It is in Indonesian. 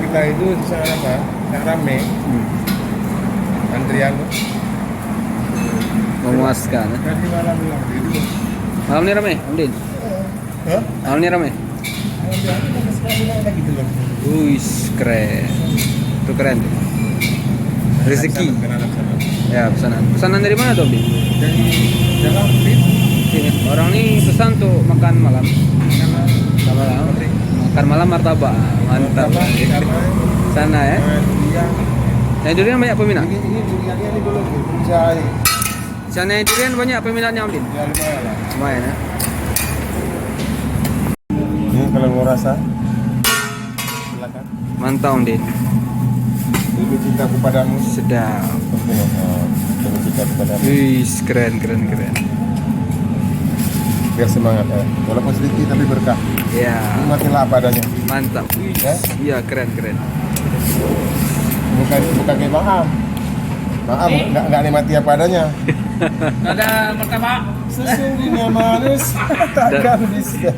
kita itu di sana apa? Nggak rame. Antrian tuh. Memuaskan. Nanti malam bilang itu. Malam ini rame, Om Din. Hah? Malam ini rame. Sekali ada gitu loh. Wih, keren. Itu keren tuh. Rezeki. Anak sana. Ya, pesanan. Pesanan dari mana tuh, Om Din? Dari Jakarta. Sini. Orang ini pesan tuh makan malam. Makan malam. Makan malam martabak. Mantap. Sana ya. Yang durian banyak peminat. Ini duriannya ini belum bisa. Sana yang durian banyak peminatnya, Om Din. Ya lumayan lah. Lumayan ya. Ini kalau mau rasa, silakan. Mantap, Om Din. Dulu cintaku padamu. Sedap. Dulu cintaku padamu. Wih, keren, keren, keren. Biar semangat ya. Walaupun sedikit tapi berkah. Ya, Nikmatilah apa adanya. mantap. Ya? Iya, keren, keren. Bukan kayak Bang Am. Bang Am nggak nikmati apa adanya. Ada martabak. Sesungguhnya manis takkan bisa.